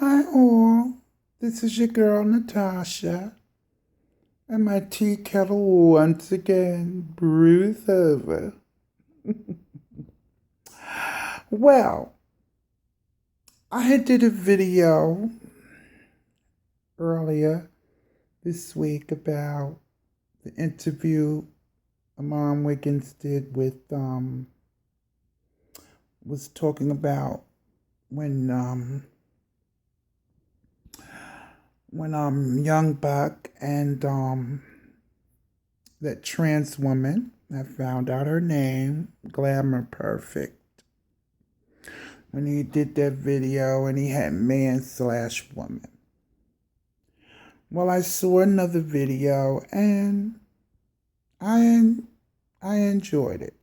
Hi all, this is your girl Natasha, and my tea kettle once again brews over. Well, I had did a video earlier this week about the interview Armon Wiggins did with was talking about when Young Buck and that trans woman, I found out her name, Glamour Purfekk, when he did that video and he had man/woman. Well, I saw another video and I enjoyed it,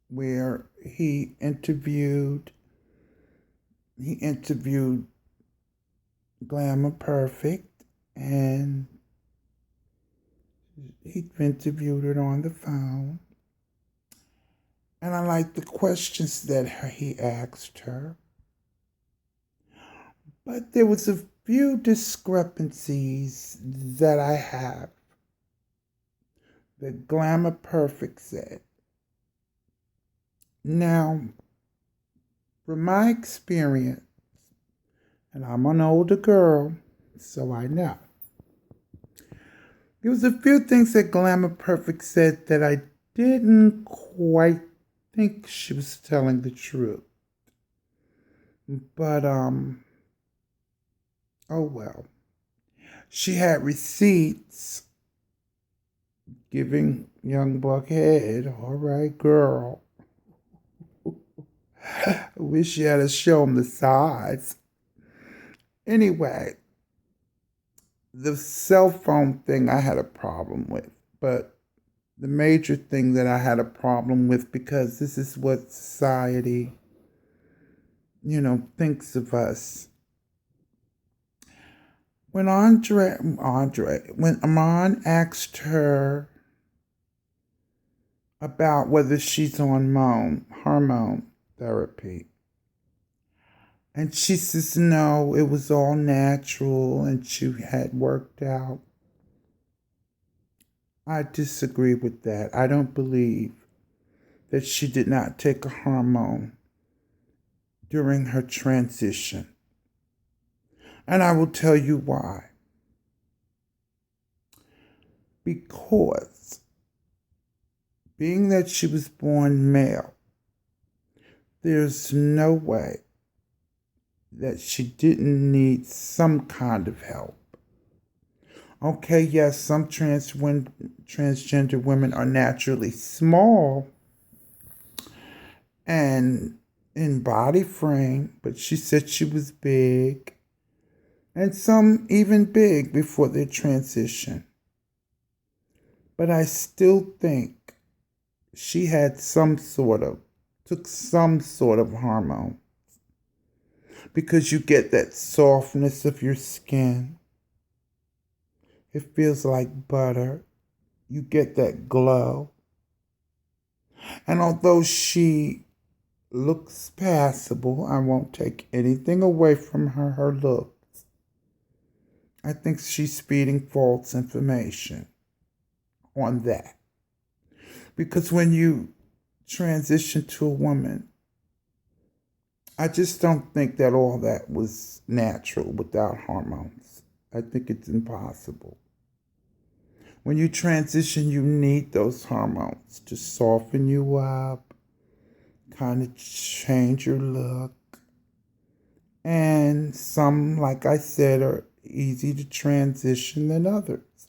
where he interviewed Glamour Purfekk, and he interviewed her on the phone. And I liked the questions that he asked her. But there was a few discrepancies that I have that Glamour Purfekk said. Now, from my experience, and I'm an older girl, so I know, there was a few things that Glamour Purfekk said that I didn't quite think she was telling the truth. But, oh well. She had receipts giving Young Buck head. All right, girl. I wish you had to show him the size. Anyway, the cell phone thing I had a problem with, but the major thing that I had a problem with, because this is what society, thinks of us. When when Armon asked her about whether she's on hormone therapy, and she says no, it was all natural and she had worked out. I disagree with that. I don't believe that she did not take a hormone during her transition. And I will tell you why. Because being that she was born male, there's no way that she didn't need some kind of help. Okay, yes, some transgender women are naturally small and in body frame, but she said she was big, and some even big before their transition. But I still think she had took some sort of hormone, because you get that softness of your skin. It feels like butter. You get that glow. And although she looks passable, I won't take anything away from her looks. I think she's feeding false information on that. Because when you transition to a woman, I just don't think that all that was natural without hormones. I think it's impossible. When you transition, you need those hormones to soften you up, kind of change your look. And some, like I said, are easy to transition than others.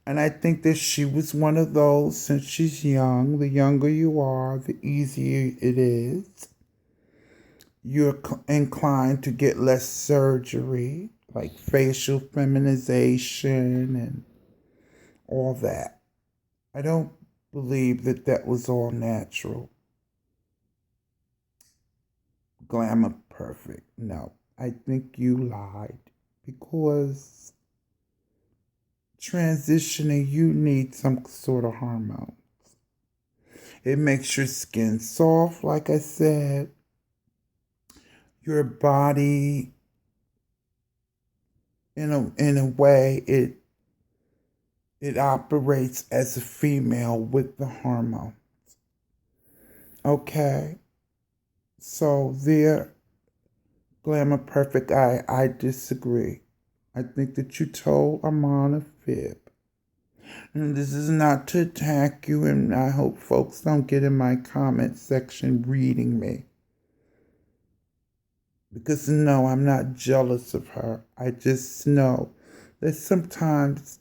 And I think that she was one of those. Since she's young, the younger you are, the easier it is. You're inclined to get less surgery, like facial feminization and all that. I don't believe that was all natural. Glamour Purfekk. No, I think you lied, because transitioning, you need some sort of hormones. It makes your skin soft, like I said. Your body in a way it operates as a female with the hormone. Okay, so there, Glamour Purfekk, I disagree. I think that you told Armon a fib. And this is not to attack you, and I hope folks don't get in my comment section reading me. Because no, I'm not jealous of her. I just know that sometimes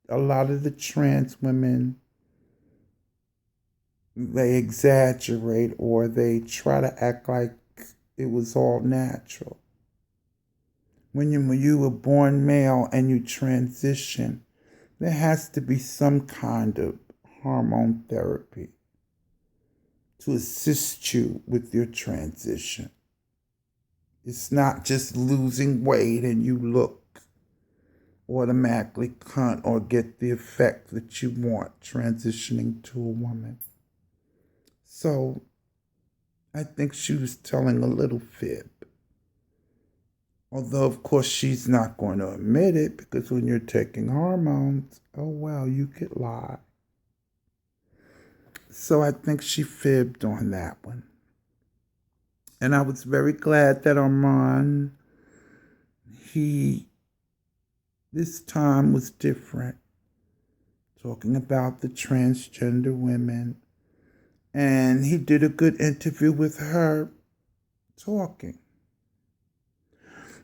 a lot of the trans women, they exaggerate or they try to act like it was all natural. When you were born male and you transition, there has to be some kind of hormone therapy to assist you with your transition. It's not just losing weight and you look automatically cunt or get the effect that you want transitioning to a woman. So I think she was telling a little fib. Although, of course, she's not going to admit it because when you're taking hormones, oh well, you could lie. So I think she fibbed on that one. And I was very glad that Armon, this time was different, talking about the transgender women. And he did a good interview with her talking.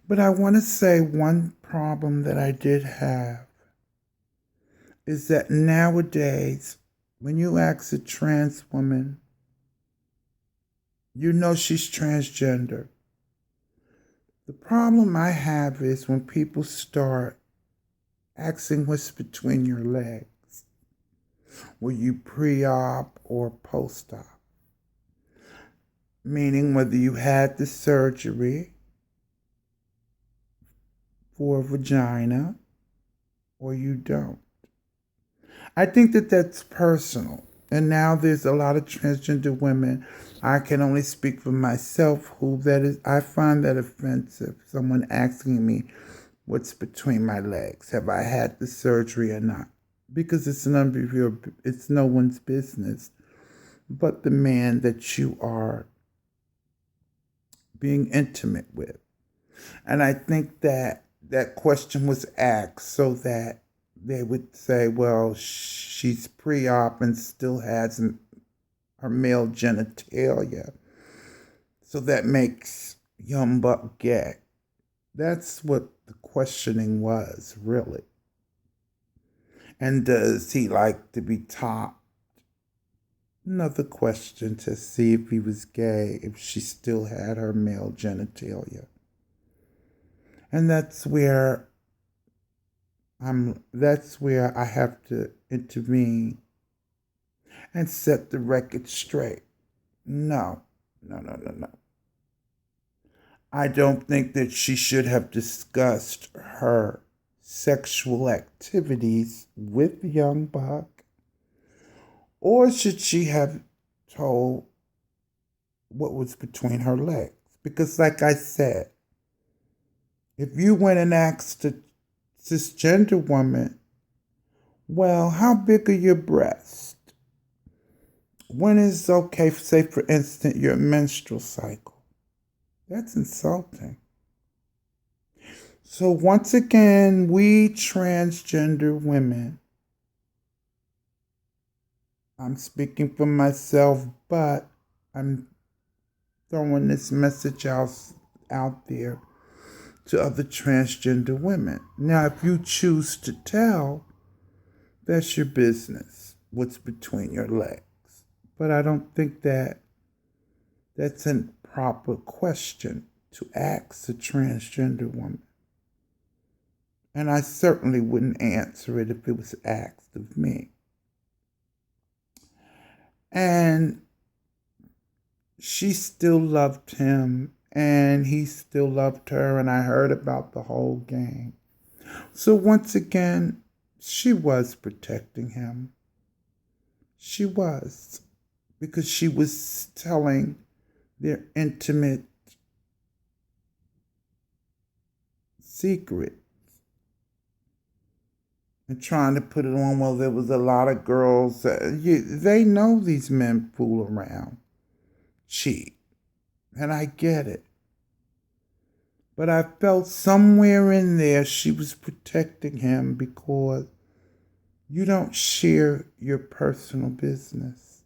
But I want to say one problem that I did have is that nowadays, when you ask a trans woman, you know she's transgender. The problem I have is when people start asking what's between your legs. Were you pre-op or post-op? Meaning whether you had the surgery for a vagina or you don't. I think that that's personal. And now there's a lot of transgender women. I can only speak for myself I find that offensive. Someone asking me what's between my legs. Have I had the surgery or not? Because it's no one's business but the man that you are being intimate with. And I think that question was asked so that they would say, well, she's pre-op and still has her male genitalia. So that makes young buck gay. That's what the questioning was, really. And does he like to be topped? Another question to see if he was gay, if she still had her male genitalia. And that's where I have to intervene and set the record straight. No. I don't think that she should have discussed her sexual activities with young buck. Or should she have told what was between her legs? Because like I said, if you went and asked a cisgender woman, well, how big are your breasts? When is okay, say for instance, your menstrual cycle? That's insulting. So once again, we transgender women, I'm speaking for myself, but I'm throwing this message out there to other transgender women. Now, if you choose to tell, that's your business, what's between your legs. But I don't think that's a proper question to ask a transgender woman. And I certainly wouldn't answer it if it was asked of me. And she still loved him, and he still loved her, and I heard about the whole game. So once again, she was protecting him. She was, because she was telling their intimate secret. and trying to put it on, well, there was a lot of girls. They know these men fool around, cheat, and I get it. But I felt somewhere in there she was protecting him because you don't share your personal business.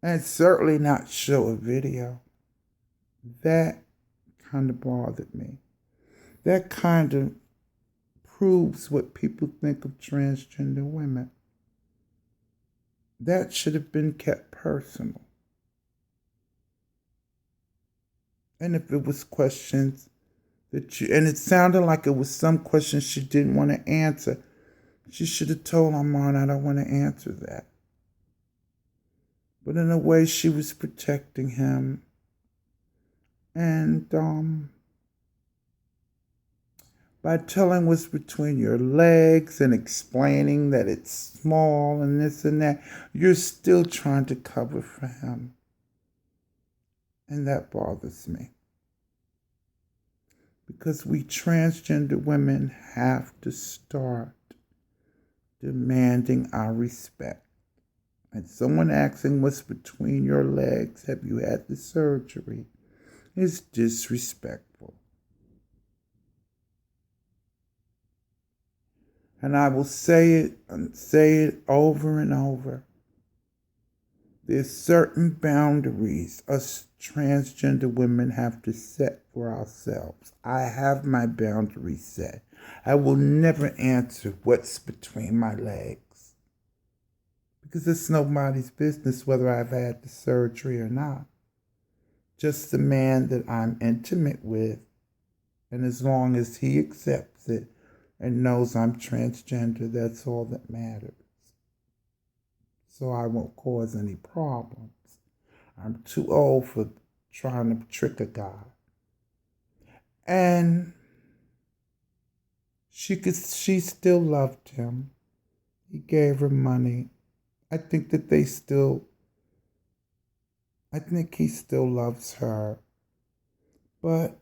And certainly not show a video. That kind of bothered me. That kind of proves what people think of transgender women. That should have been kept personal. And if it was questions and it sounded like it was some questions she didn't want to answer, she should have told Armon, I don't want to answer that. But in a way, she was protecting him. And by telling what's between your legs and explaining that it's small and this and that, you're still trying to cover for him. And that bothers me. Because we transgender women have to start demanding our respect. And someone asking what's between your legs, have you had the surgery, is disrespectful. And I will say it over and over. There's certain boundaries us transgender women have to set for ourselves. I have my boundaries set. I will never answer what's between my legs, because it's nobody's business whether I've had the surgery or not. Just the man that I'm intimate with, and as long as he accepts it and knows I'm transgender, that's all that matters. So I won't cause any problems. I'm too old for trying to trick a guy. And she still loved him. He gave her money. I think he still loves her. But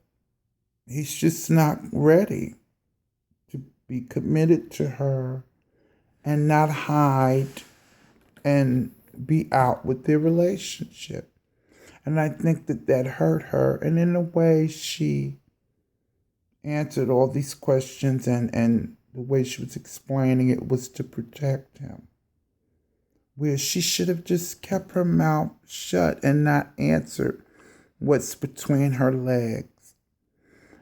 he's just not ready to be committed to her and not hide and be out with their relationship. And I think that hurt her. And in a way, she answered all these questions, and the way she was explaining it was to protect him. Where she should have just kept her mouth shut and not answered what's between her legs.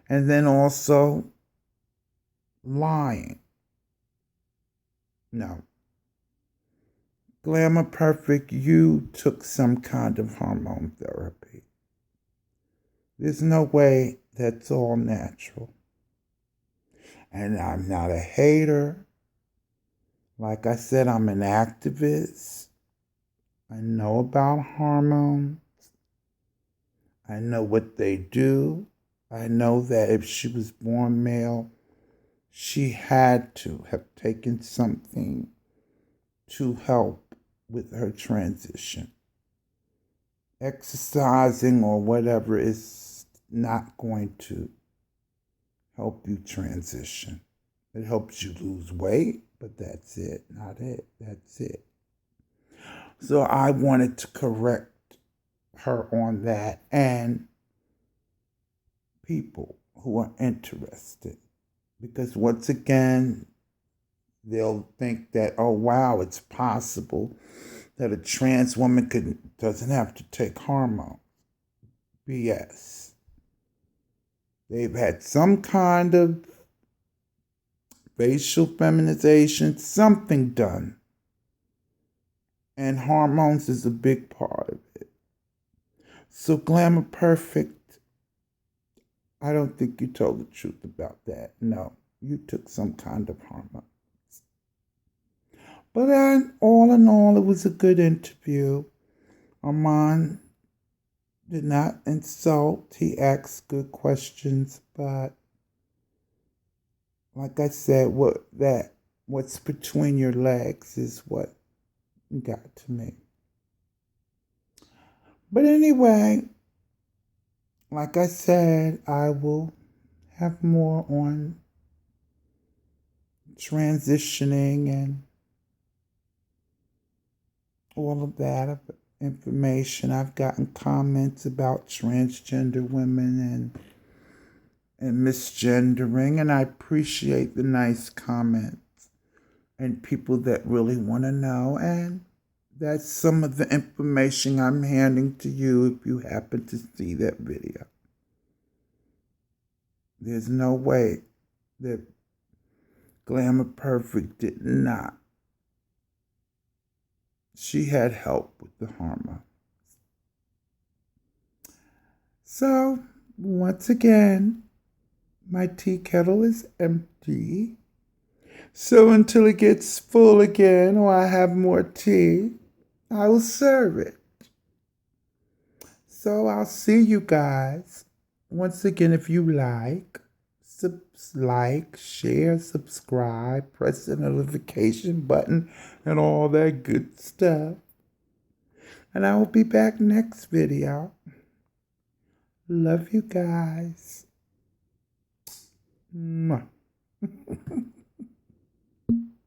And then also lying. No. Glamour Purfekk, you took some kind of hormone therapy. There's no way that's all natural. And I'm not a hater. Like I said, I'm an activist. I know about hormones. I know what they do. I know that if she was born male, she had to have taken something to help with her transition. Exercising or whatever is not going to help you transition. It helps you lose weight, but that's it, not it. That's it. So I wanted to correct her on that, and people who are interested. Because once again, they'll think that, oh wow, it's possible that a trans woman doesn't have to take hormones. BS. They've had some kind of facial feminization, something done. And hormones is a big part of it. So Glamour Purfekk, I don't think you told the truth about that. No, you took some kind of hormone. But all in all, it was a good interview. Armon did not insult. He asked good questions, but like I said, what's between your legs is what got to me. But anyway, like I said, I will have more on transitioning and all of that information. I've gotten comments about transgender women and misgendering, and I appreciate the nice comments and people that really want to know. And that's some of the information I'm handing to you if you happen to see that video. There's no way that Glamour Purfekk did not. She had help with the hormones. So, once again, my tea kettle is empty. So until it gets full again or I have more tea, I will serve it. So I'll see you guys. Once again, if you like, share, subscribe, press the notification button, and all that good stuff. And I will be back next video. Love you guys. Mwah.